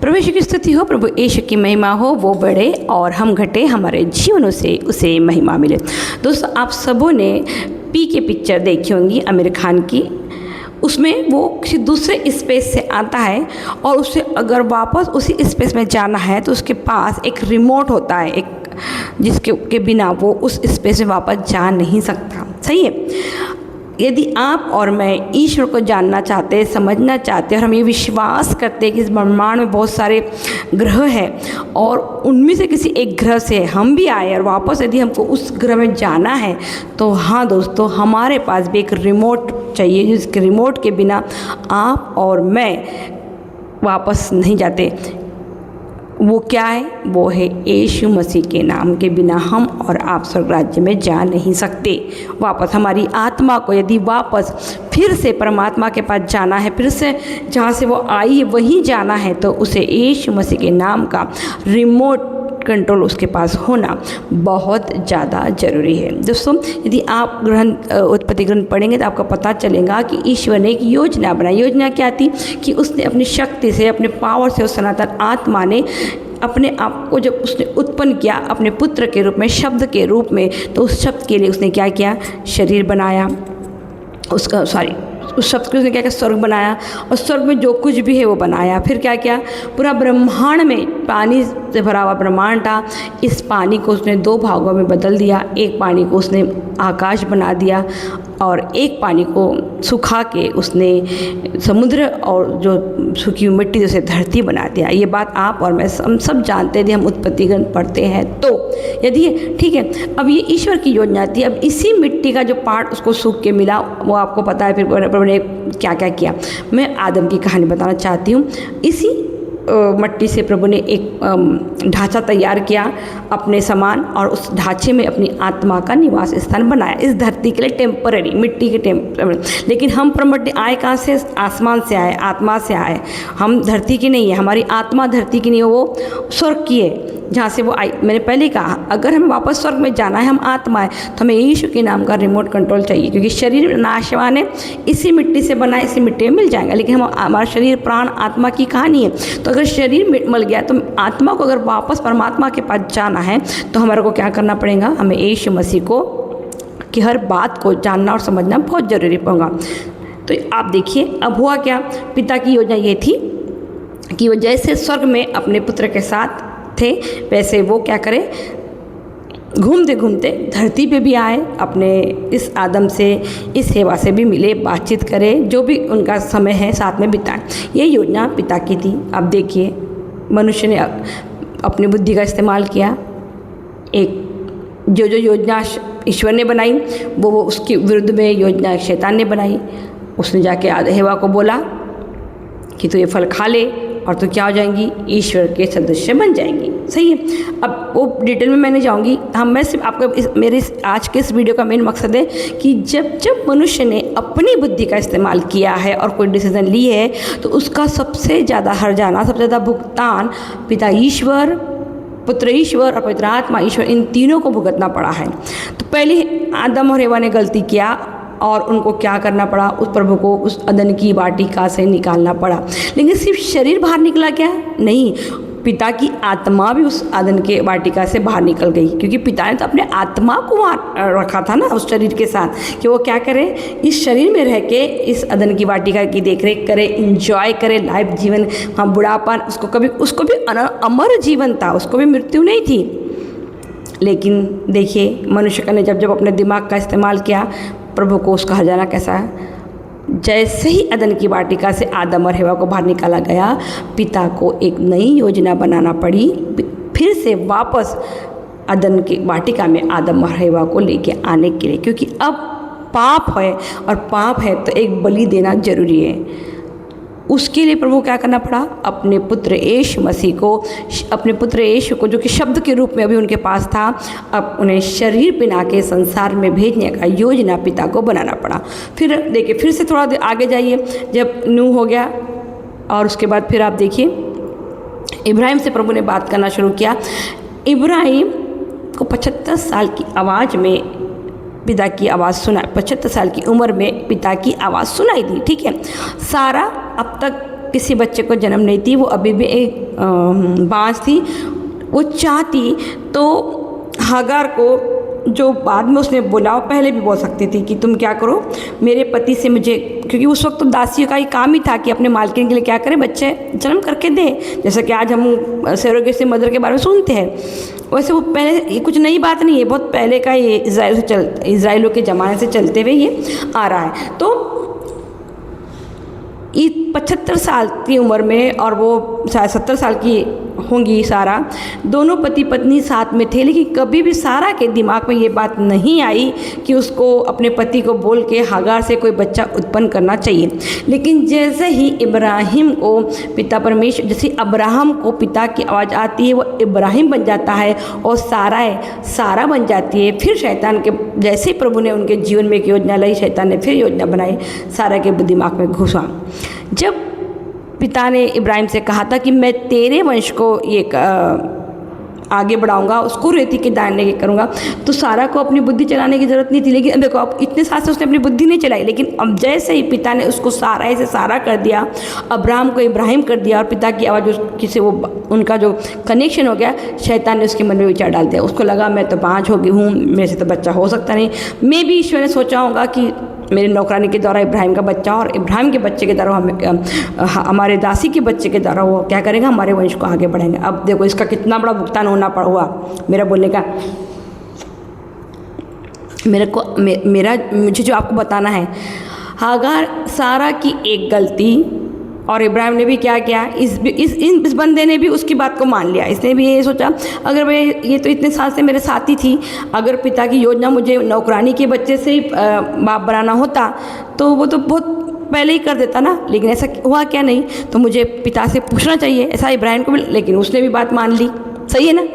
प्रभु यीशु की स्तुति हो, प्रभु यीशु की महिमा हो, वो बढ़े और हम घटे, हमारे जीवनों से उसे महिमा मिले। दोस्तों, आप सबों ने पी के पिक्चर देखी होंगी आमिर खान की। उसमें वो किसी दूसरे स्पेस से आता है और उसे अगर वापस उसी स्पेस में जाना है तो उसके पास एक रिमोट होता है, एक जिसके बिना वो उस स्पेस में वापस जा नहीं सकता। सही है। यदि आप और मैं ईश्वर को जानना चाहते हैं, समझना चाहते हैं और हम ये विश्वास करते हैं कि इस ब्रह्मांड में बहुत सारे ग्रह हैं और उनमें से किसी एक ग्रह से हम भी आए और वापस यदि हमको उस ग्रह में जाना है, तो हाँ दोस्तों, हमारे पास भी एक रिमोट चाहिए, जिसके रिमोट के बिना आप और मैं वापस नहीं जाते। वो क्या है? वो है यीशु मसीह के नाम के बिना हम और आप स्वर्ग राज्य में जा नहीं सकते। वापस हमारी आत्मा को यदि वापस फिर से परमात्मा के पास जाना है, फिर से जहाँ से वो आई है वहीं जाना है, तो उसे यीशु मसीह के नाम का रिमोट कंट्रोल उसके पास होना बहुत ज़्यादा ज़रूरी है। दोस्तों, यदि आप उत्पत्ति ग्रंथ पढ़ेंगे तो आपको पता चलेगा कि ईश्वर ने एक योजना बनाई। योजना क्या थी कि उसने अपनी शक्ति से, अपने पावर से, उस सनातन आत्मा ने अपने आप को जब उसने उत्पन्न किया अपने पुत्र के रूप में, शब्द के रूप में, तो उस शब्द के लिए उसने क्या किया? शरीर बनाया। उस शब्द को उसने क्या किया? स्वर्ग बनाया और स्वर्ग में जो कुछ भी है वो बनाया। फिर क्या किया? पूरा ब्रह्मांड में पानी से भरा हुआ ब्रह्मांड था। इस पानी को उसने दो भागों में बदल दिया। एक पानी को उसने आकाश बना दिया और एक पानी को सुखा के उसने समुद्र और जो सूखी हुई मिट्टी उसे धरती बना दिया। ये बात आप और मैं हम सब जानते हैं, यदि हम उत्पत्ति ग्रंथ पढ़ते हैं तो। यदि ठीक है, अब ये ईश्वर की योजना थी। अब इसी मिट्टी का जो पार्ट उसको सूख के मिला, वो आपको पता है फिर प्रभु ने क्या क्या किया। मैं आदम की कहानी बताना चाहती हूँ। इसी मट्टी से प्रभु ने एक ढांचा तैयार किया अपने समान और उस ढांचे में अपनी आत्मा का निवास स्थान बनाया। इस धरती के लिए टेम्पररी, मिट्टी के टेम्पररी। लेकिन हम प्रमट्टी आए कहाँ से? आसमान से आए, आत्मा से आए। हम धरती की नहीं है, हमारी आत्मा धरती की नहीं है, वो स्वर्ग की है जहाँ से वो आई। मैंने पहले कहा, अगर हमें वापस स्वर्ग में जाना है, हम आत्मा है, तो हमें यीशु के नाम का रिमोट कंट्रोल चाहिए, क्योंकि शरीर नाशवान है, इसी मिट्टी से बना, इसी मिट्टी में मिल जाएगा। लेकिन हमारा शरीर, प्राण, आत्मा की कहानी है। तो अगर शरीर मिल गया तो आत्मा को अगर वापस परमात्मा के पास जाना है तो हमारे को क्या करना पड़ेगा? हमें यीशु मसीह को की हर बात को जानना और समझना बहुत ज़रूरी होगा। तो आप देखिए, अब हुआ क्या? पिता की योजना ये थी कि वो जैसे स्वर्ग में अपने पुत्र के साथ थे, वैसे वो क्या करे? घूमते घूमते धरती पे भी आए, अपने इस आदम से, इस हेवा से भी मिले, बातचीत करे, जो भी उनका समय है साथ में बिताए। ये योजना पिता की थी। अब देखिए, मनुष्य ने अपनी बुद्धि का इस्तेमाल किया। एक जो योजना ईश्वर ने बनाई वो उसके विरुद्ध में योजना शैतान ने बनाई। उसने जाके हेवा को बोला कि तू ये फल खा ले और तो क्या हो जाएंगी? ईश्वर के सदस्य बन जाएंगी। सही है। अब वो डिटेल में मैं नहीं जाऊँगी। मैं सिर्फ आपको मेरे आज के इस वीडियो का मेन मकसद है कि जब मनुष्य ने अपनी बुद्धि का इस्तेमाल किया है और कोई डिसीजन ली है, तो उसका सबसे ज़्यादा हर्जाना, सबसे ज़्यादा भुगतान पिता ईश्वर, पुत्र ईश्वर और पवित्र आत्मा ईश्वर, इन तीनों को भुगतना पड़ा है। तो पहले आदम और हेवा ने गलती किया और उनको क्या करना पड़ा? उस प्रभु को उस अदन की वाटिका से निकालना पड़ा। लेकिन सिर्फ शरीर बाहर निकला क्या? नहीं, पिता की आत्मा भी उस अदन के वाटिका से बाहर निकल गई, क्योंकि पिता ने तो अपने आत्मा को वहाँ रखा था ना उस शरीर के साथ, कि वो क्या करे? इस शरीर में रह के इस अदन की वाटिका की देखरेख करे, इंजॉय करे लाइफ जीवन। हाँ, बुढ़ापा उसको भी अमर जीवन था, उसको भी मृत्यु नहीं थी। लेकिन देखिए, मनुष्य ने जब अपने दिमाग का इस्तेमाल किया, प्रभु को उसका हर्जाना कैसा है? जैसे ही अदन की वाटिका से आदम और हेवा को बाहर निकाला गया, पिता को एक नई योजना बनाना पड़ी, फिर से वापस अदन की वाटिका में आदम और हेवा को लेके आने के लिए, क्योंकि अब पाप है और पाप है तो एक बलि देना जरूरी है। उसके लिए प्रभु क्या करना पड़ा? अपने पुत्र यीशु मसीह को, अपने पुत्र यीशु को, जो कि शब्द के रूप में अभी उनके पास था, अब उन्हें शरीर पहना के संसार में भेजने का योजना पिता को बनाना पड़ा। फिर देखिए, फिर से थोड़ा देर आगे जाइए, जब नूह हो गया और उसके बाद फिर आप देखिए इब्राहिम से प्रभु ने बात करना शुरू किया। इब्राहिम को 75 साल की आवाज़ में पिता की आवाज़ सुना, 75 साल की उम्र में पिता की आवाज़ सुनाई दी। ठीक है, सारा अब तक किसी बच्चे को जन्म नहीं थी, वो अभी भी एक बांझ थी। वो चाहती तो हागार को, जो बाद में उसने बोला, पहले भी बोल सकती थी कि तुम क्या करो, मेरे पति से मुझे, क्योंकि उस वक्त तो दासियों का ही काम ही था कि अपने मालकिन के लिए क्या करें, बच्चे जन्म करके दे। जैसे कि आज हम सरोगेसी मदर के बारे में सुनते हैं, वैसे वो पहले, ये कुछ नई बात नहीं है, बहुत पहले का ये इज़राइलों के ज़माने से चलते हुए ये आ रहा है। तो 75 साल की उम्र में, और वो शायद 70 साल की होंगी सारा, दोनों पति पत्नी साथ में थे, लेकिन कभी भी सारा के दिमाग में ये बात नहीं आई कि उसको अपने पति को बोल के हागार से कोई बच्चा उत्पन्न करना चाहिए। लेकिन जैसे ही इब्राहिम को पिता परमेश्वर, जैसे अब्राहम को पिता की आवाज़ आती है, वो इब्राहिम बन जाता है, और सारा बन जाती है। फिर शैतान के, जैसे ही प्रभु ने उनके जीवन में एक योजना लाई, शैतान ने फिर योजना बनाई, सारा के दिमाग में घुसा। जब पिता ने इब्राहिम से कहा था कि मैं तेरे वंश को ये आगे बढ़ाऊंगा, उसको रेती के दाने करूंगा, तो सारा को अपनी बुद्धि चलाने की ज़रूरत नहीं थी। लेकिन देखो, अब इतने साल से उसने अपनी बुद्धि नहीं चलाई, लेकिन अब जैसे ही पिता ने उसको सारा से सारा कर दिया, अब्राहम को इब्राहिम कर दिया, और पिता की आवाज़ किसी वो उनका जो कनेक्शन हो गया, शैतान ने उसके मन में विचार डाल दिया। उसको लगा मैं तो बाँझ हो गई हूँ, मेरे से तो बच्चा हो सकता नहीं। मैं भी ईश्वर ने सोचा होगा कि मेरे नौकरानी के द्वारा इब्राहिम का बच्चा, और इब्राहिम के बच्चे के द्वारा हमारे दासी के बच्चे के द्वारा वो क्या करेंगे, हमारे वंश को आगे बढ़ाएंगे। अब देखो इसका कितना बड़ा भुगतान होना हुआ मेरा बोलने का। मुझे जो आपको बताना है, हागार सारा की एक गलती, और इब्राहिम ने भी क्या किया, इस बंदे ने भी उसकी बात को मान लिया। इसने भी ये सोचा, अगर मैं, ये तो इतने साल से मेरे साथी थी, अगर पिता की योजना मुझे नौकरानी के बच्चे से ही बाप बनाना होता तो वो तो बहुत पहले ही कर देता ना, लेकिन ऐसा हुआ क्या नहीं, तो मुझे पिता से पूछना चाहिए, ऐसा इब्राहिम को भी। लेकिन उसने भी बात मान ली, सही है ना,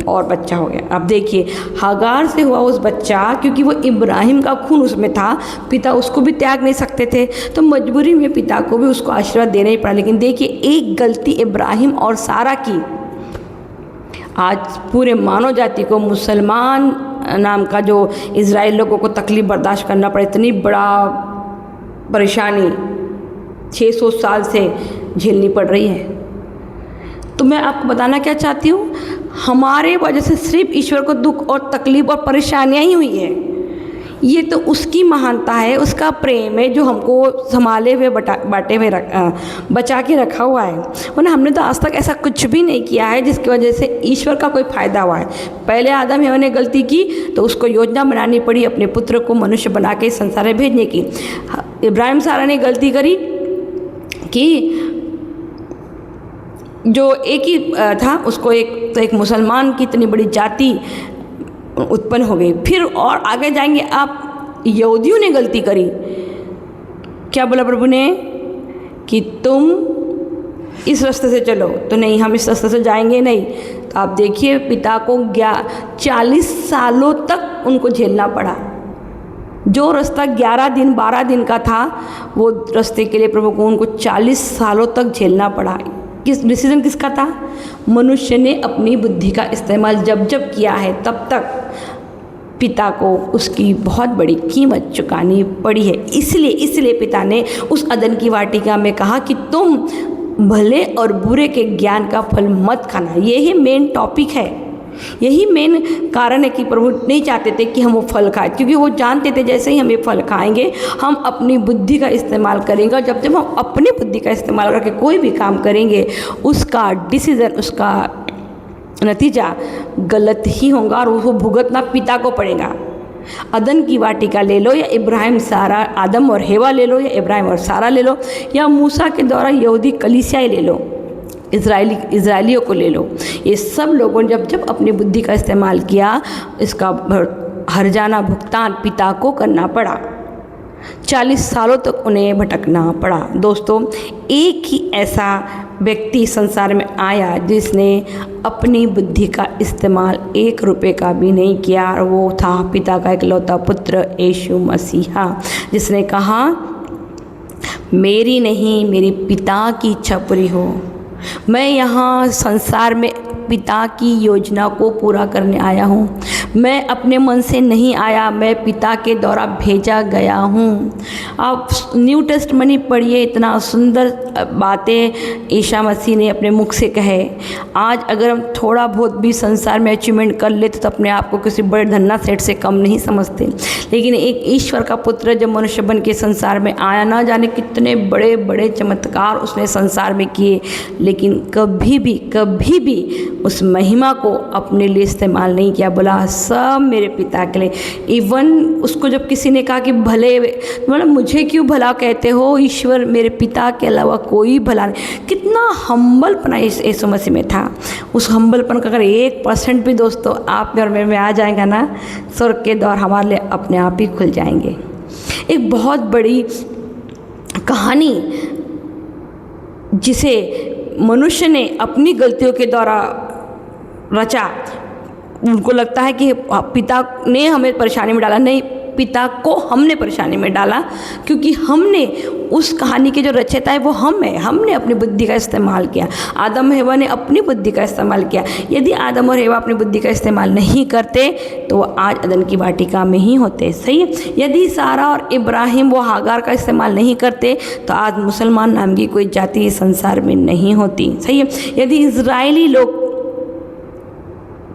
और बच्चा हो गया। अब देखिए, हागार से हुआ उस बच्चा, क्योंकि वो इब्राहिम का खून उसमें था, पिता उसको भी त्याग नहीं सकते थे, तो मजबूरी में पिता को भी उसको आशीर्वाद देना ही पड़ा। लेकिन देखिए, एक गलती इब्राहिम और सारा की आज पूरे मानव जाति को, मुसलमान नाम का जो इज़राइल लोगों को तकलीफ़ बर्दाश्त करना पड़े, इतनी बड़ा परेशानी 600 साल से झेलनी पड़ रही है। तो मैं आपको बताना क्या चाहती हूँ, हमारे वजह से सिर्फ ईश्वर को दुख और तकलीफ और परेशानियाँ ही हुई है। ये तो उसकी महानता है, उसका प्रेम है, जो हमको संभाले हुए बांटे हुए बचा के रखा हुआ है। वरना हमने तो आज तक ऐसा कुछ भी नहीं किया है जिसकी वजह से ईश्वर का कोई फ़ायदा हुआ है। पहले आदम हवा ने गलती की तो उसको योजना बनानी पड़ी अपने पुत्र को मनुष्य बना के संसार में भेजने की। इब्राहिम सारा ने गलती करी कि जो एक ही था, उसको एक मुसलमान की इतनी बड़ी जाति उत्पन्न हो गई। फिर और आगे जाएंगे आप, यहूदियों ने गलती करी। क्या बोला प्रभु ने कि तुम इस रास्ते से चलो, तो नहीं, हम इस रास्ते से जाएंगे नहीं। तो आप देखिए, पिता को 40 सालों तक उनको झेलना पड़ा। जो रास्ता 11 दिन 12 दिन का था, वो रास्ते के लिए प्रभु को उनको 40 सालों तक झेलना पड़ा। किस डिसीजन किसका था? मनुष्य ने अपनी बुद्धि का इस्तेमाल जब जब किया है, तब तक पिता को उसकी बहुत बड़ी कीमत चुकानी पड़ी है। इसलिए पिता ने उस अदन की वाटिका में कहा कि तुम भले और बुरे के ज्ञान का फल मत खाना। यही मेन टॉपिक है, यही मेन कारण है कि प्रभु नहीं चाहते थे कि हम वो फल खाएं, क्योंकि वो जानते थे जैसे ही हम ये फल खाएंगे, हम अपनी बुद्धि का इस्तेमाल करेंगे। और जब हम अपनी बुद्धि का इस्तेमाल करके कोई भी काम करेंगे, उसका डिसीज़न, उसका नतीजा गलत ही होगा और वो भुगतना पिता को पड़ेगा। अदन की वाटिका ले लो, या इब्राहिम सारा, आदम और हेवा ले लो, या इब्राहिम और सारा ले लो, या मूसा के द्वारा यहूदी कलीसिया ले लो, इज़राइलियों को ले लो। ये सब लोगों ने जब अपनी बुद्धि का इस्तेमाल किया, इसका हर्जाना भुगतान पिता को करना पड़ा। 40 सालों तक उन्हें भटकना पड़ा। दोस्तों, एक ही ऐसा व्यक्ति संसार में आया जिसने अपनी बुद्धि का इस्तेमाल 1 रुपये का भी नहीं किया, और वो था पिता का इकलौता पुत्र यीशु मसीहा, जिसने कहा, मेरी नहीं, मेरे पिता की इच्छा पूरी हो। मैं यहाँ संसार में पिता की योजना को पूरा करने आया हूँ। मैं अपने मन से नहीं आया, मैं पिता के द्वारा भेजा गया हूँ। आप न्यू टेस्टमनी पढ़िए, इतना सुंदर बातें ईसा मसीह ने अपने मुख से कहे। आज अगर हम थोड़ा बहुत भी संसार में अचीवमेंट कर लेते तो अपने आप को किसी बड़े धन्ना सेठ से कम नहीं समझते, लेकिन एक ईश्वर का पुत्र जब मनुष्य बन के संसार में आया, ना जाने कितने बड़े बड़े चमत्कार उसने संसार में किए, लेकिन कभी भी उस महिमा को अपने लिए इस्तेमाल नहीं किया। बोला सब मेरे पिता के लिए। इवन उसको जब किसी ने कहा कि भले, मतलब मुझे क्यों भला कहते हो, ईश्वर मेरे पिता के अलावा कोई भला नहीं। कितना हम्बलपना यीशु मसीह में था। उस हम्बलपन का अगर 1% भी दोस्तों आप और मेरे में आ जाएगा ना, स्वर्ग के द्वार हमारे लिए अपने आप ही खुल जाएंगे। एक बहुत बड़ी कहानी जिसे मनुष्य ने अपनी गलतियों के द्वारा रचा, उनको लगता है कि पिता ने हमें परेशानी में डाला। नहीं, पिता को हमने परेशानी में डाला, क्योंकि हमने उस कहानी के जो रचयिता है वो हम है। हमने अपनी बुद्धि का इस्तेमाल किया। आदम हेवा ने अपनी बुद्धि का इस्तेमाल किया। यदि आदम और हेवा अपनी बुद्धि का इस्तेमाल नहीं करते तो वो आज अदन की वाटिका में ही होते। सही है। यदि सारा और इब्राहिम वो हागार का इस्तेमाल नहीं करते तो आज मुसलमान नाम की कोई जाति इस संसार में नहीं होती। सही है। यदि इजरायली लोग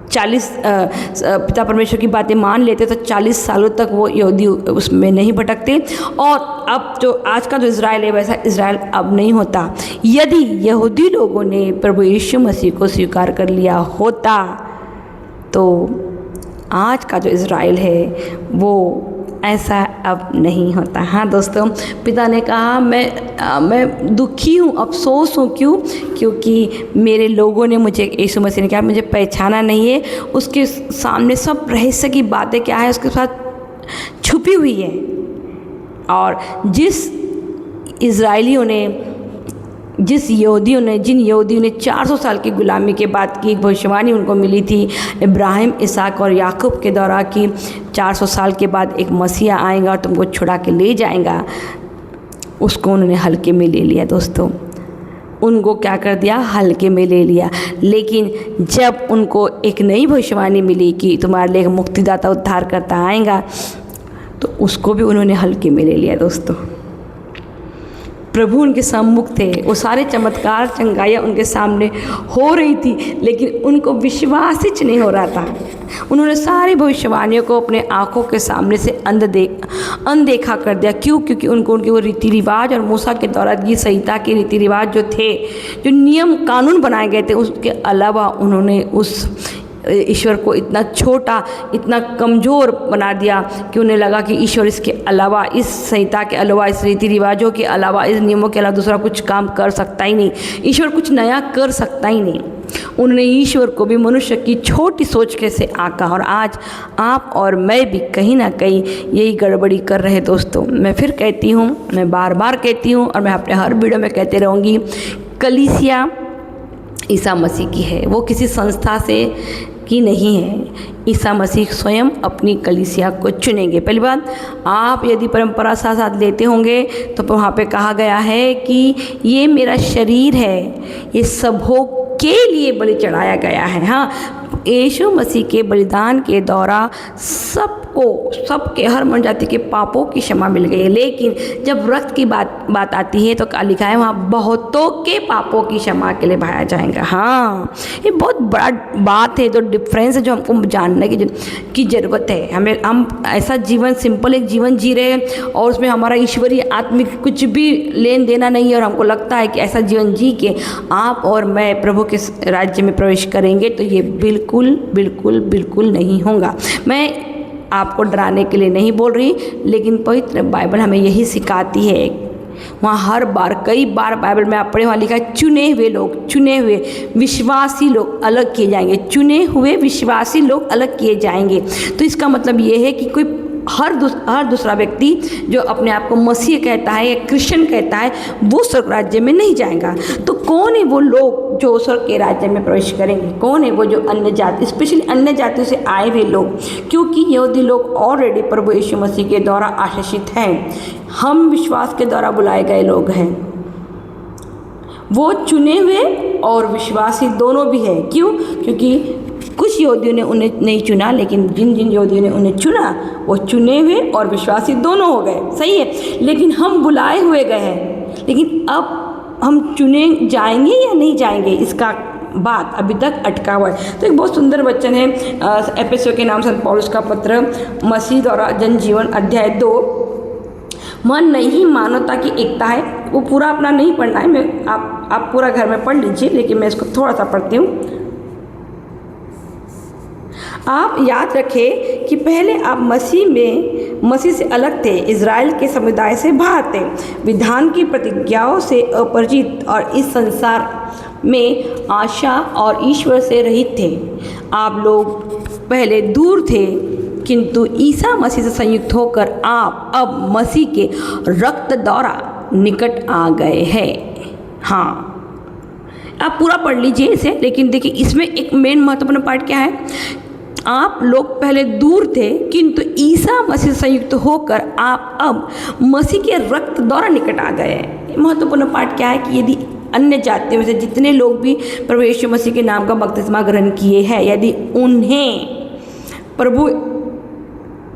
40 पिता परमेश्वर की बातें मान लेते तो 40 सालों तक वो यहूदी उसमें नहीं भटकते। और अब जो आज का जो इज़राइल है वैसा इज़राइल अब नहीं होता। यदि यहूदी लोगों ने प्रभु यीशु मसीह को स्वीकार कर लिया होता तो आज का जो इज़राइल है वो ऐसा अब नहीं होता। हाँ दोस्तों, पिता ने कहा मैं दुखी हूँ, अफसोस हूँ। क्यों? क्योंकि मेरे लोगों ने मुझे, यीशु मसीह ने कहा, मुझे पहचाना नहीं है। उसके सामने सब रहस्य की बातें क्या है उसके साथ छुपी हुई है। और जिन यहूदियों ने 400 साल की गुलामी के बाद की एक भविष्यवाणी उनको मिली थी इब्राहिम, इसहाक और याकूब के द्वारा कि 400 साल के बाद एक मसीहा आएगा और तुमको छुड़ा के ले जाएगा, उसको उन्होंने हल्के में ले लिया। दोस्तों, उनको क्या कर दिया? हल्के में ले लिया। लेकिन जब उनको एक नई भविष्यवाणी मिली कि तुम्हारे लिए एक मुक्तिदाता उद्धारकर्ता आएगा, तो उसको भी उन्होंने हल्के में ले लिया। दोस्तों, प्रभु उनके सम्मुख थे, वो सारे चमत्कार चंगाइयाँ उनके सामने हो रही थी, लेकिन उनको विश्वास ही नहीं हो रहा था। उन्होंने सारी भविष्यवाणियों को अपने आंखों के सामने से अनदेखा कर दिया। क्यों? क्योंकि उनको उनके वो रीति रिवाज और मूसा के द्वारा दी संहिता के रीति रिवाज जो थे, जो नियम कानून बनाए गए थे, उसके अलावा उन्होंने उस ईश्वर को इतना छोटा, इतना कमज़ोर बना दिया कि उन्हें लगा कि ईश्वर इसके अलावा, इस संहिता के अलावा, इस रीति रिवाजों के अलावा, इस नियमों के अलावा दूसरा कुछ काम कर सकता ही नहीं। ईश्वर कुछ नया कर सकता ही नहीं। उन्होंने ईश्वर को भी मनुष्य की छोटी सोच के से आका। और आज आप और मैं भी कहीं ना कहीं यही गड़बड़ी कर रहे। दोस्तों, मैं फिर कहती हूँ, मैं बार बार कहती हूँ और मैं अपने हर वीडियो में कहते रहूँगी, कलीसिया ईसा मसीह की है, वो किसी संस्था से की नहीं है। ईसा मसीह स्वयं अपनी कलीसिया को चुनेंगे। पहली बात, आप यदि परंपरा साथ लेते होंगे तो वहाँ पे कहा गया है कि ये मेरा शरीर है, ये सबों के लिए बलि चढ़ाया गया है। हाँ, यीशु मसीह के बलिदान के द्वारा सबके हर मन जाति के पापों की क्षमा मिल गई है। लेकिन जब रक्त की बात आती है तो क्या लिखा है? वहाँ बहुतों के पापों की क्षमा के लिए बहाया जाएगा। हाँ, ये बहुत बड़ा बात है, जो डिफरेंस है, जो हमको जानने की ज़रूरत है। हम ऐसा जीवन, सिंपल एक जीवन जी रहे हैं और उसमें हमारा ईश्वरीय आत्मिक कुछ भी लेन देना नहीं है, और हमको लगता है कि ऐसा जीवन जी के आप और मैं प्रभु के राज्य में प्रवेश करेंगे, तो ये बिल्कुल नहीं होगा। मैं आपको डराने के लिए नहीं बोल रही, लेकिन पवित्र बाइबल हमें यही सिखाती है। वहाँ कई बार बाइबल में आप पढ़े, वहाँ लिखा है चुने हुए विश्वासी लोग अलग किए जाएंगे। चुने हुए विश्वासी लोग अलग किए जाएंगे। तो इसका मतलब ये है कि कोई हर दूसरा व्यक्ति जो अपने आप को मसीह कहता है या क्रिश्चियन कहता है, वो स्वर्ग राज्य में नहीं जाएगा। तो कौन है वो लोग जो स्वर्ग के राज्य में प्रवेश करेंगे? कौन है वो? जो अन्य जाति, स्पेशली अन्य जातियों से आए हुए लोग, क्योंकि यहूदी लोग ऑलरेडी प्रभु यीशु मसीह के द्वारा आशीषित हैं। हम विश्वास के द्वारा बुलाए गए लोग हैं। वो चुने हुए और विश्वासी दोनों भी है। क्यों? क्योंकि कुछ कुछ यहूदियों ने उन्हें नहीं चुना, लेकिन जिन जिन यहूदियों ने उन्हें चुना वो चुने हुए और विश्वासी दोनों हो गए। सही है, लेकिन हम बुलाए हुए गए हैं, लेकिन अब हम चुने जाएंगे या नहीं जाएंगे, इसका बात अभी तक अटका हुआ है। तो एक बहुत सुंदर वचन है एफिसियों के नाम संत पौलुस का पत्र, मसीह द्वारा जनजीवन अध्याय 2। मन नहीं मानवता की एकता है, वो पूरा अपना नहीं पढ़ना है, मैं आप पूरा घर में पढ़ लीजिए, लेकिन मैं इसको थोड़ा सा पढ़ती हूँ। आप याद रखें कि पहले आप मसीह से अलग थे, इज़राइल के समुदाय से बाहर थे, विधान की प्रतिज्ञाओं से अपरिचित और इस संसार में आशा और ईश्वर से रहित थे। आप लोग पहले दूर थे, किंतु ईसा मसीह से संयुक्त होकर आप अब मसीह के रक्त द्वारा निकट आ गए हैं। हाँ, आप पूरा पढ़ लीजिए इसे, लेकिन देखिए इसमें एक मेन महत्वपूर्ण पार्ट क्या है। आप लोग पहले दूर थे, किंतु ईसा मसीह से संयुक्त होकर आप अब मसीह के रक्त द्वारा निकट आ गए हैं। महत्वपूर्ण पार्ट क्या है कि यदि अन्य जातियों में से जितने लोग भी प्रभु यीशु मसीह के नाम का बपतिस्मा ग्रहण किए हैं, यदि उन्हें प्रभु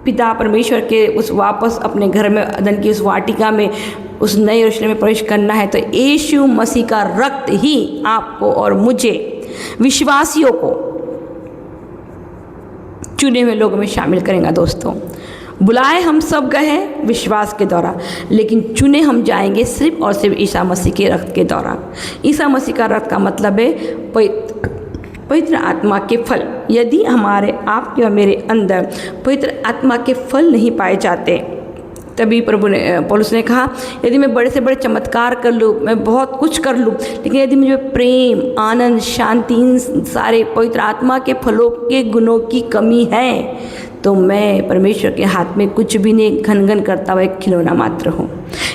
पिता परमेश्वर के उस वापस अपने घर में अदन की उस वाटिका में, उस नए यरूशलेम में प्रवेश करना है, तो यीशु मसीह का रक्त ही आपको और मुझे विश्वासियों को चुने हुए लोगों में शामिल करेंगे। दोस्तों, बुलाए हम सब गए हैं विश्वास के द्वारा, लेकिन चुने हम जाएंगे सिर्फ और सिर्फ ईसा मसीह के रक्त के द्वारा। ईसा मसीह का रक्त का मतलब है पवित्र आत्मा के फल। यदि हमारे आपके और मेरे अंदर पवित्र आत्मा के फल नहीं पाए जाते, तभी पौलुस ने कहा, यदि मैं बड़े से बड़े चमत्कार कर लूँ, मैं बहुत कुछ कर लूँ, लेकिन यदि मुझे प्रेम, आनंद, शांति, इन सारे पवित्र आत्मा के फलों के गुणों की कमी है, तो मैं परमेश्वर के हाथ में कुछ भी नहीं, घन करता हुआ एक खिलौना मात्र हूँ।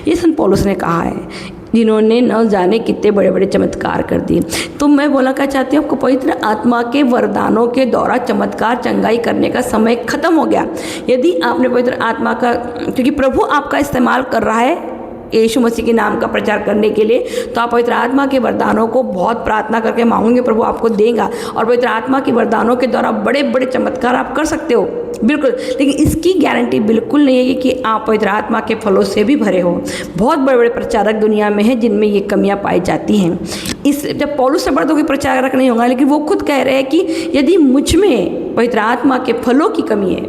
ये संत पौलुस ने कहा है, जिन्होंने न जाने कितने बड़े बड़े चमत्कार कर दिए। तो मैं बोलना क्या चाहती हूँ, आपको पवित्र आत्मा के वरदानों के द्वारा चमत्कार चंगाई करने का समय खत्म हो गया। यदि आपने पवित्र आत्मा का, क्योंकि प्रभु आपका इस्तेमाल कर रहा है यीशु मसीह के नाम का प्रचार करने के लिए, तो आप पवित्र आत्मा के वरदानों को बहुत प्रार्थना करके मांगोगे, प्रभु आपको देगा, और पवित्र आत्मा के वरदानों के द्वारा बड़े बड़े चमत्कार आप कर सकते हो, बिल्कुल। लेकिन इसकी गारंटी बिल्कुल नहीं है कि आप पवित्र आत्मा के फलों से भी भरे हो। बहुत बड़े बड़े प्रचारक दुनिया में हैं जिनमें ये कमियां पाई जाती हैं। इस जब पौलुस से बड़ा तो कोई प्रचारक नहीं होगा, लेकिन वो खुद कह रहे हैं कि यदि मुझ में पवित्र आत्मा के फलों की कमी है,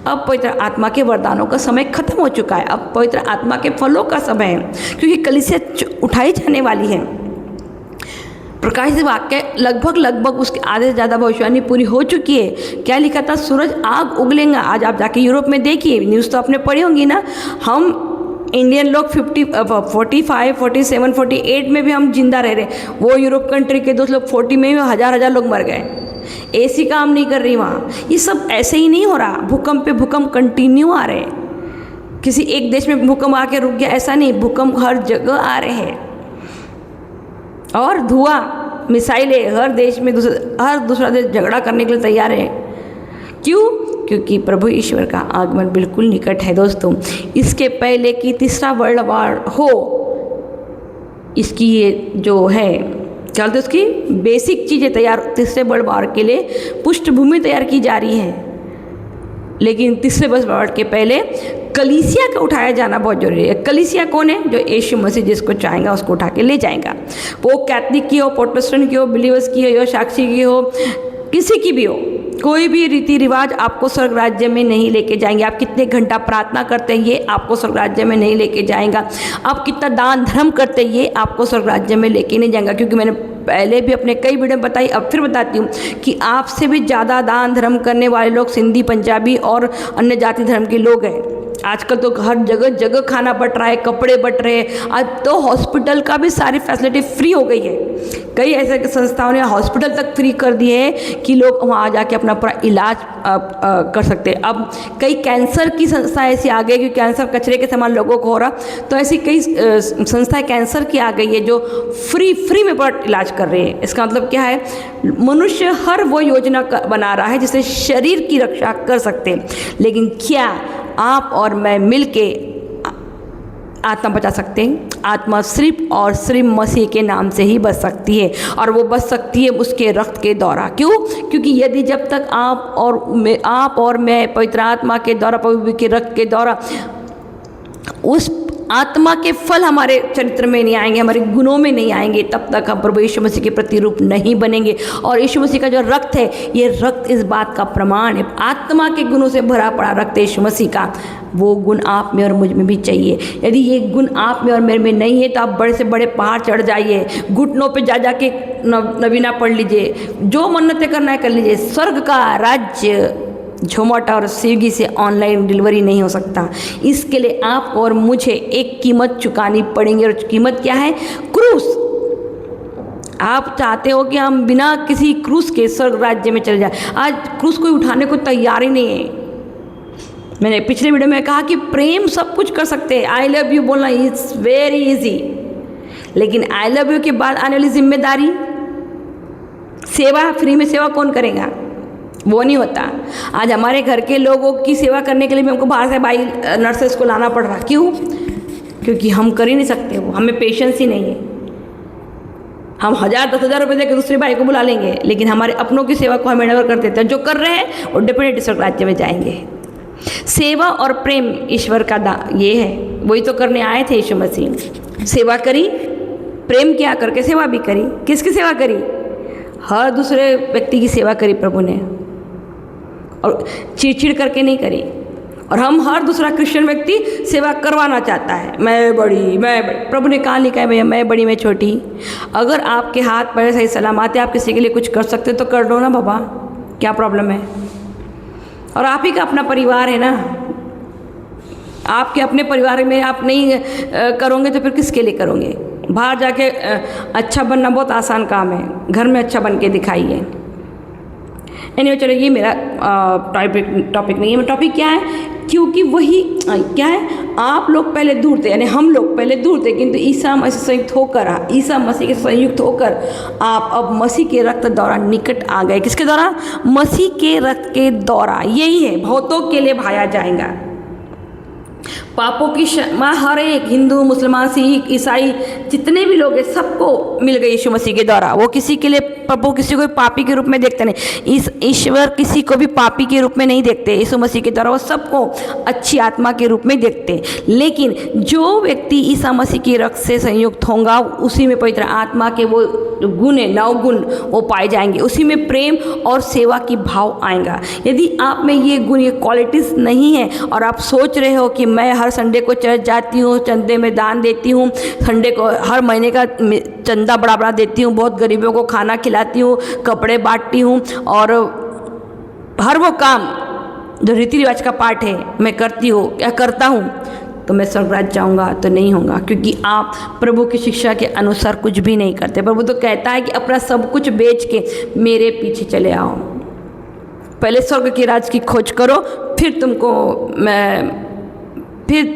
अब पवित्र आत्मा के वरदानों का समय खत्म हो चुका है, अब पवित्र आत्मा के फलों का समय है, क्योंकि कलीसिया उठाई जाने वाली है। प्रकाश से वाक्य लगभग उसके आधे से ज़्यादा भविष्यवाणी पूरी हो चुकी है। क्या लिखा था, सूरज आग उगलेगा। आज आप जाके यूरोप में देखिए, न्यूज़ तो आपने पढ़ी होंगी ना। हम इंडियन लोग 45, 47, 48 में भी हम जिंदा रह रहे, वो यूरोप कंट्री के दोस्त लोग 40 में भी हजार लोग मर गए। एसी काम नहीं कर रही वहाँ। ये सब ऐसे ही नहीं हो रहा, भूकंप पे भूकंप कंटिन्यू आ रहे। किसी एक देश में भूकंप आके रुक गया ऐसा नहीं, भूकंप हर जगह आ रहे हैं। और धुआं, मिसाइलें, हर देश में हर दूसरा देश झगड़ा करने के लिए तैयार है। क्यों? क्योंकि प्रभु ईश्वर का आगमन बिल्कुल निकट है। दोस्तों, इसके पहले कि तीसरा वर्ल्ड वॉर हो, इसकी ये जो है क्या बोलते उसकी बेसिक चीज़ें तैयार, तीसरे वर्ल्ड वॉर के लिए पृष्ठभूमि तैयार की जा रही है। लेकिन तीसरे वर्ल्ड वॉर के पहले कलीसिया का उठाया जाना बहुत जरूरी है। कलीसिया कौन है? जो यीशु मसीह जिसको चाहेगा उसको उठा के ले जाएगा। वो कैथलिक की हो, प्रोटेस्टेंट की हो, बिलीवर्स की हो, साक्षी की हो, किसी की भी हो, कोई भी रीति रिवाज आपको स्वर्ग राज्य में नहीं लेके जाएंगे। आप कितने घंटा प्रार्थना करते हैं ये आपको स्वर्ग राज्य में नहीं लेके जाएगा। आप कितना दान धर्म करते हैं ये आपको स्वर्ग राज्य में लेके नहीं जाएगा। क्योंकि मैंने पहले भी अपने कई वीडियो में बताई, अब फिर बताती हूँ कि आपसे भी ज़्यादा दान धर्म करने वाले लोग सिंधी, पंजाबी और अन्य जाति धर्म के लोग हैं। आजकल तो हर जगह जगह खाना बट रहा है, कपड़े बट रहे हैं। आज तो हॉस्पिटल का भी सारी फैसिलिटी फ्री हो गई है। कई ऐसे संस्थाओं ने हॉस्पिटल तक फ्री कर दिए हैं कि लोग वहाँ जाके अपना पूरा इलाज कर सकते हैं। अब कई कैंसर की संस्था ऐसी आ गई, क्योंकि कैंसर कचरे के समान लोगों को हो रहा, तो ऐसी कई संस्थाएं कैंसर की आ गई है जो फ्री में पूरा इलाज कर रहे हैं। इसका मतलब क्या है? मनुष्य हर वो योजना बना रहा है जिससे शरीर की रक्षा कर सकते हैं। लेकिन क्या आप और मैं मिलके आत्मा बचा सकते हैं। आत्मा सिर्फ और सिर्फ मसीह के नाम से ही बच सकती है, और वो बच सकती है उसके रक्त के द्वारा। क्यों? क्योंकि यदि जब तक आप और मैं पवित्र आत्मा के द्वारा, पवित्र के रक्त के द्वारा उस आत्मा के फल हमारे चरित्र में नहीं आएंगे, हमारे गुणों में नहीं आएंगे, तब तक हम प्रभु यीशु मसीह के प्रतिरूप नहीं बनेंगे। और यीशु मसीह का जो रक्त है, ये रक्त इस बात का प्रमाण है। आत्मा के गुणों से भरा पड़ा रक्त है यीशु मसीह का, वो गुण आप में और मुझ में भी चाहिए। यदि ये गुण आप में और मेरे में नहीं है तो आप बड़े से बड़े पहाड़ चढ़ जाइए, घुटनों पे जा के नवीना पढ़ लीजिए, जो मन्नतें करना है कर लीजिए। स्वर्ग का राज्य जोमेटो और स्विगी से ऑनलाइन डिलीवरी नहीं हो सकता। इसके लिए आप और मुझे एक कीमत चुकानी पड़ेगी, और कीमत क्या है? क्रूस। आप चाहते हो कि हम बिना किसी क्रूस के स्वर्ग राज्य में चले जाए। आज क्रूस कोई उठाने को तैयार ही नहीं है। मैंने पिछले वीडियो में कहा कि प्रेम सब कुछ कर सकते हैं। आई लव यू बोलना इज वेरी इजी, लेकिन आई लव यू के बाद आने वाली जिम्मेदारी, सेवा, फ्री में सेवा कौन करेगा? वो नहीं होता। आज हमारे घर के लोगों की सेवा करने के लिए भी हमको बाहर से भाई नर्सेस को लाना पड़ रहा। क्यों? क्योंकि हम कर ही नहीं सकते, वो हमें पेशेंस ही नहीं है। हम 1000-10,000 रुपये देकर दूसरे भाई को बुला लेंगे, लेकिन हमारे अपनों की सेवा को हम हैंड ओवर कर देते हैं। जो कर रहे हैं वो डेफिनेटली स्वर्ग राज्य में जाएंगे। सेवा और प्रेम ईश्वर का ये है, वही तो करने आए थे यीशु मसीह। सेवा करी, प्रेम किया करके सेवा भी करी। किसकी सेवा करी? हर दूसरे व्यक्ति की सेवा करी प्रभु ने, और चिड़चिड़ करके नहीं करी। और हम हर दूसरा क्रिश्चियन व्यक्ति सेवा करवाना चाहता है, मैं बड़ी। प्रभु ने कहा लिखा है भैया, मैं बड़ी मैं छोटी। अगर आपके हाथ पैर सही सलामत है, आप किसी के लिए कुछ कर सकते तो कर दो ना बाबा, क्या प्रॉब्लम है? और आप ही का अपना परिवार है ना। आपके अपने परिवार में आप नहीं करोगे तो फिर किसके लिए करोगे? बाहर जाके अच्छा बनना बहुत आसान काम है, घर में अच्छा बन के दिखाइए। एनीवे चलो, ये मेरा टॉपिक नहीं है। टॉपिक क्या है? क्योंकि वही क्या है, आप लोग पहले दूर थे, यानी हम लोग पहले दूर थे, किंतु ईसा मसीह से संयुक्त होकर आप अब मसीह के रक्त द्वारा निकट आ गए। किसके द्वारा? मसीह के रक्त के द्वारा। यही है, बहुतों के लिए भाया जाएगा। पापों की क्षमा हर एक हिंदू, मुसलमान, सिख, ईसाई, जितने भी लोग हैं सबको मिल गई यीशु मसीह के द्वारा। वो किसी के लिए, प्रभु किसी को पापी के रूप में देखते नहीं। इस ईश्वर किसी को भी पापी के रूप में नहीं देखते। यीशु मसीह के द्वारा वो सबको अच्छी आत्मा के रूप में देखते। लेकिन जो व्यक्ति ईसा मसीह के रक्त से संयुक्त होगा, उसी में पवित्र आत्मा के वो गुण है, 9 गुण वो पाए जाएंगे। उसी में प्रेम और सेवा की भाव आएगा। यदि आप में ये गुण, ये क्वालिटीज़ नहीं है, और आप सोच रहे हो कि मैं हर संडे को चर्च जाती हूँ, चंदे में दान देती हूँ, संडे को हर महीने का चंदा बड़ा देती हूँ, बहुत गरीबों को खाना खिलाती हूँ, कपड़े बांटती हूँ, और हर वो काम जो रीति रिवाज का पार्ट है मैं करती हूँ, क्या करता हूँ, तो मैं स्वर्ग राज्य जाऊँगा? तो नहीं होगा, क्योंकि आप प्रभु की शिक्षा के अनुसार कुछ भी नहीं करते। प्रभु तो कहता है कि अपना सब कुछ बेच के मेरे पीछे चले आओ। पहले स्वर्ग के राज की खोज करो, फिर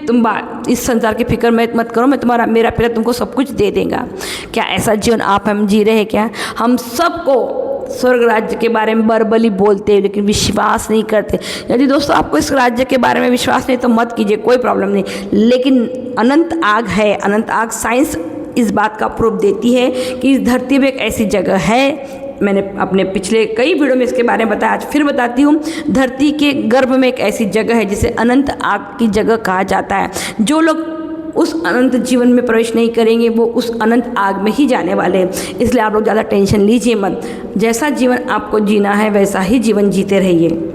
तुम इस संसार की फिक्र मत करो, मेरा पिता तुमको सब कुछ दे देगा। क्या ऐसा जीवन हम जी रहे हैं? क्या हम सबको स्वर्ग राज्य के बारे में बरबली बोलते हैं, लेकिन विश्वास नहीं करते? यदि दोस्तों आपको इस राज्य के बारे में विश्वास नहीं तो मत कीजिए, कोई प्रॉब्लम नहीं। लेकिन अनंत आग है, अनंत आग। साइंस इस बात का प्रूफ देती है कि इस धरती में एक ऐसी जगह है, मैंने अपने पिछले कई वीडियो में इसके बारे में बताया, आज फिर बताती हूँ। धरती के गर्भ में एक ऐसी जगह है जिसे अनंत आग की जगह कहा जाता है। जो लोग उस अनंत जीवन में प्रवेश नहीं करेंगे वो उस अनंत आग में ही जाने वाले हैं। इसलिए आप लोग ज़्यादा टेंशन लीजिए मत। जैसा जीवन आपको जीना है वैसा ही जीवन जीते रहिए।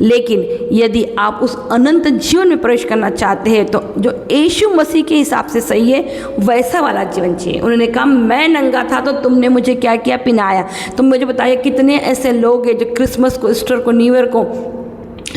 लेकिन यदि आप उस अनंत जीवन में प्रवेश करना चाहते हैं तो जो यीशु मसीह के हिसाब से सही है वैसा वाला जीवन चाहिए। उन्होंने कहा, मैं नंगा था तो तुमने मुझे क्या किया? पिनाया। तुम मुझे बताइए कितने ऐसे लोग हैं जो क्रिसमस को, ईस्टर को, न्यू ईयर को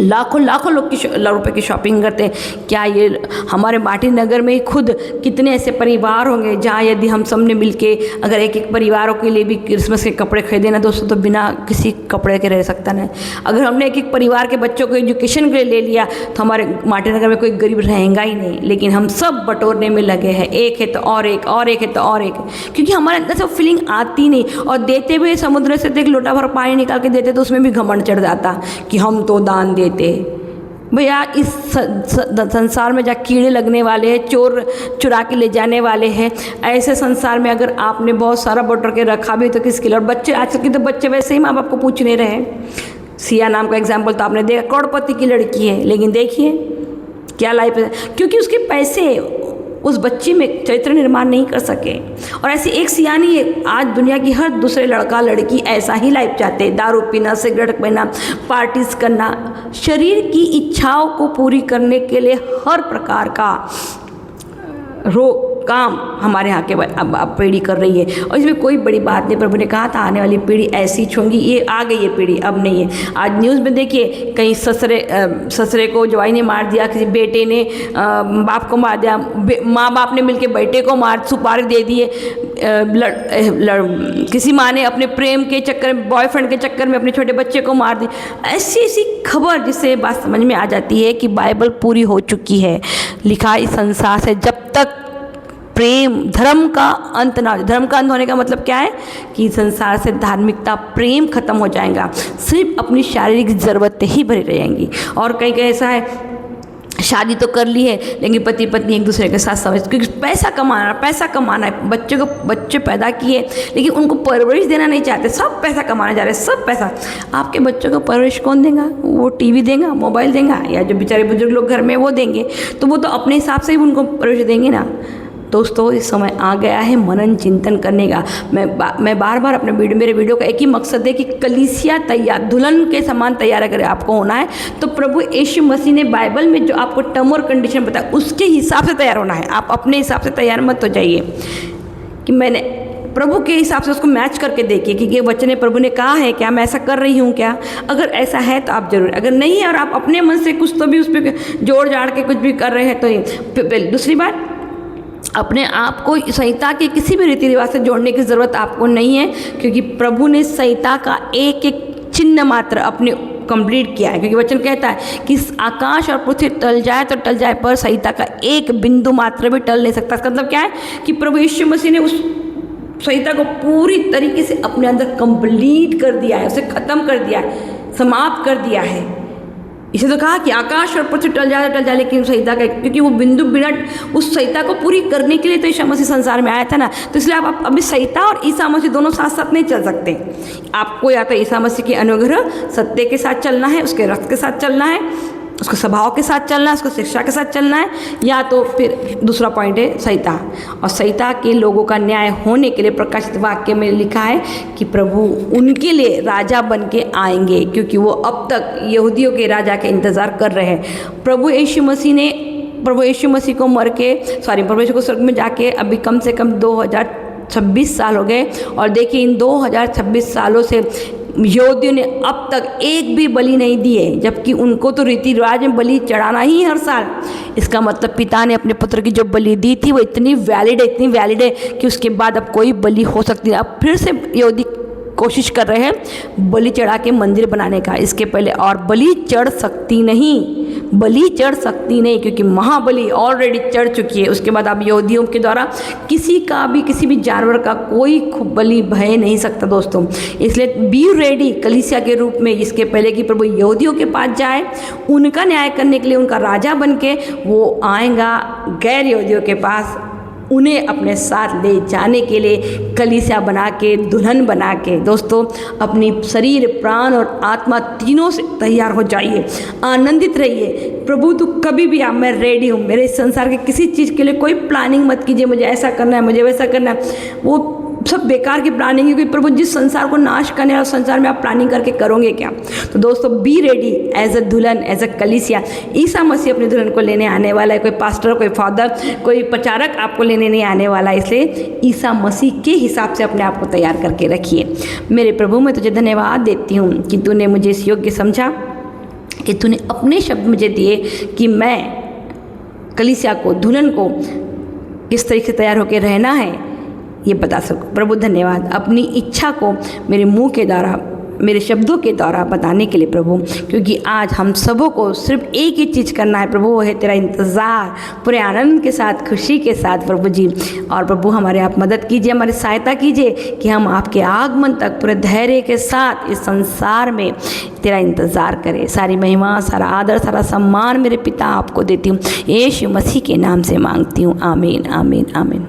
लाखों लोग रुपए की शॉपिंग करते हैं। क्या ये हमारे माटी नगर में खुद कितने ऐसे परिवार होंगे जहाँ यदि हम सब ने मिलके अगर एक परिवारों के लिए भी क्रिसमस के कपड़े खरीदे ना दोस्तों, तो बिना किसी कपड़े के रह सकता नहीं। अगर हमने एक परिवार के बच्चों को एजुकेशन के लिए ले लिया तो हमारे माटी नगर में कोई गरीब रहेगा ही नहीं। लेकिन हम सब बटोरने में लगे हैं, एक है तो और एक, और एक है तो और एक, क्योंकि हमारे अंदर से फीलिंग आती नहीं। और देते हुए समुद्र से एक लोटा भर पानी निकाल के देते तो उसमें भी घमंड चढ़ जाता कि हम तो दान देते। भैया इस संसार में जहाँ कीड़े लगने वाले हैं, चोर चुरा के ले जाने वाले हैं, ऐसे संसार में अगर आपने बहुत सारा बटोर के रखा भी तो किसके लिए। और बच्चे, आजकल के तो बच्चे वैसे ही माँ बाप को पूछ नहीं रहे। सिया नाम का एग्जाम्पल तो आपने देखा, करोड़पति की लड़की है, लेकिन देखिए क्या लाइफ है, क्योंकि उसके पैसे उस बच्ची में चरित्र निर्माण नहीं कर सके। और ऐसी एक सियानी है, आज दुनिया की हर दूसरे लड़का लड़की ऐसा ही लाइफ चाहते हैं, दारू पीना, सिगरेट पीना, पार्टीज करना, शरीर की इच्छाओं को पूरी करने के लिए हर प्रकार का काम हमारे यहाँ के अब पीढ़ी कर रही है। और इसमें कोई बड़ी बात नहीं, प्रभु ने कहा था आने वाली पीढ़ी ऐसी होंगी, ये आ गई है पीढ़ी, अब नहीं है। आज न्यूज़ में देखिए कहीं ससुरे को जवाई ने मार दिया, किसी बेटे ने बाप को मार दिया, माँ बाप ने मिलके बेटे को सुपारी दे दिए, किसी माँ ने अपने प्रेम के चक्कर में, बॉयफ्रेंड के चक्कर में अपने छोटे बच्चे को मार दी। ऐसी ऐसी खबर जिससे बात समझ में आ जाती है कि बाइबल पूरी हो चुकी है। लिखा इस संसार से जब तक प्रेम, धर्म का अंत ना हो। धर्म का अंत होने का मतलब क्या है कि संसार से धार्मिकता, प्रेम खत्म हो जाएगा, सिर्फ अपनी शारीरिक ज़रूरतें ही भरी रहेंगी। और कहीं कहीं ऐसा है, शादी तो कर ली है लेकिन पति पत्नी एक दूसरे के साथ समझ, क्योंकि पैसा कमाना है, बच्चे पैदा किए लेकिन उनको परवरिश देना नहीं चाहते, सब पैसा कमाना जा रहे हैं, सब पैसा। आपके बच्चों को परवरिश कौन देगा? वो टीवी देगा, मोबाइल देगा, या जो बेचारे बुजुर्ग लोग घर में वो देंगे, तो वो तो अपने हिसाब से ही उनको परवरिश देंगे ना। दोस्तों इस समय आ गया है मनन चिंतन करने का। मैं बार बार अपने मेरे वीडियो का एक ही मकसद है कि कलीसिया तैयार, दुल्हन के समान तैयार अगर आपको होना है तो प्रभु यीशु मसीह ने बाइबल में जो आपको टर्म और कंडीशन बताया उसके हिसाब से तैयार होना है। आप अपने हिसाब से तैयार मत हो जाइए कि मैंने प्रभु के हिसाब से उसको मैच करके देखिए कि ये वचन प्रभु ने कहा है क्या, मैं ऐसा कर रही हूँ क्या। अगर ऐसा है तो आप जरूर, अगर नहीं है और आप अपने मन से कुछ तो भी उस पर जोड़ जाड़ के कुछ भी कर रहे हैं तो दूसरी बात, अपने आप को संहिता के किसी भी रीति रिवाज से जोड़ने की ज़रूरत आपको नहीं है, क्योंकि प्रभु ने संहिता का एक एक चिन्ह मात्र अपने कंप्लीट किया है। क्योंकि वचन कहता है कि आकाश और पृथ्वी टल जाए तो टल जाए, पर संहिता का एक बिंदु मात्र भी टल नहीं सकता। इसका मतलब क्या है कि प्रभु यीशु मसीह ने उस संहिता को पूरी तरीके से अपने अंदर कंप्लीट कर दिया है, उसे ख़त्म कर दिया है, समाप्त कर दिया है। इसे तो कहा कि आकाश और पृथ्वी टल जाए लेकिन संहिता का, क्योंकि वो बिंदु मिनट उस संहिता को पूरी करने के लिए तो ईसा मसीह संसार में आया था ना। तो इसलिए आप अभी संहिता और ईसा मसीह दोनों साथ साथ नहीं चल सकते। आपको या तो ईसा मसीह के अनुग्रह सत्य के साथ चलना है, उसके रक्त के साथ चलना है, उसको स्वभाव के साथ चलना है, उसको शिक्षा के साथ चलना है, या तो फिर दूसरा पॉइंट है संहिता। और संहिता के लोगों का न्याय होने के लिए प्रकाशित वाक्य में लिखा है कि प्रभु उनके लिए राजा बन के आएंगे, क्योंकि वो अब तक यहूदियों के राजा के इंतज़ार कर रहे हैं। प्रभु यीशु मसीह को प्रभु यीशु को स्वर्ग में जाके अभी कम से कम 2026 साल हो गए। और देखिए इन 2026 सालों से यहूदियों ने अब तक एक भी बलि नहीं दिए, जबकि उनको तो रीति रिवाज में बलि चढ़ाना ही हर साल। इसका मतलब पिता ने अपने पुत्र की जो बलि दी थी वो इतनी वैलिड है कि उसके बाद अब कोई बलि हो सकती है। अब फिर से यहूदी कोशिश कर रहे हैं बलि चढ़ा के मंदिर बनाने का। इसके पहले और बलि चढ़ सकती नहीं, क्योंकि महाबलि ऑलरेडी चढ़ चुकी है। उसके बाद अब यहूदियों के द्वारा किसी भी जानवर का कोई बलि भय नहीं सकता दोस्तों। इसलिए बी रेडी कलीसिया के रूप में, इसके पहले कि प्रभु यहूदियों के पास जाए, उनका न्याय करने के लिए, उनका राजा बन के वो आएगा गैर यहूदियों के पास, उन्हें अपने साथ ले जाने के लिए कलीसिया बना के, दुल्हन बना के। दोस्तों अपनी शरीर, प्राण और आत्मा तीनों से तैयार हो जाइए, आनंदित रहिए। प्रभु तो कभी भी आप, मैं रेडी हूँ। मेरे संसार के किसी चीज़ के लिए कोई प्लानिंग मत कीजिए, मुझे ऐसा करना है, मुझे वैसा करना है, वो सब बेकार की प्लानिंग है। क्योंकि प्रभु जिस संसार को नाश करने वाले संसार में आप प्लानिंग करके करोगे क्या। तो दोस्तों बी रेडी एज अ दुल्हन, एज अ कलीसिया। ईसा मसीह अपनी दुल्हन को लेने आने वाला है। कोई पास्टर, कोई फादर, कोई प्रचारक आपको लेने नहीं आने वाला है। इसलिए ईसा मसीह के हिसाब से अपने आप को तैयार करके रखिए। मेरे प्रभु मैं तुझे धन्यवाद देती हूँ कि तूने मुझे इस योग्य समझा, कि तूने अपने शब्द मुझे दिए कि मैं कलीसिया को, दुल्हन को किस तरीके से तैयार होकर रहना है ये बता सकूं। प्रभु धन्यवाद। अपनी इच्छा को मेरे मुंह के द्वारा मेरे शब्दों के द्वारा बताने के लिए प्रभु, क्योंकि आज हम सबों को सिर्फ एक ही चीज़ करना है प्रभु, वो है तेरा इंतज़ार पूरे आनंद के साथ, खुशी के साथ प्रभु जी। और प्रभु हमारे आप मदद कीजिए, हमारी सहायता कीजिए कि हम आपके आगमन तक पूरे धैर्य के साथ इस संसार में तेरा इंतज़ार करें। सारी महिमा, सारा आदर, सारा सम्मान मेरे पिता आपको देती हूँ, यीशु मसीह के नाम से मांगती हूँ। आमीन, आमीन, आमीन।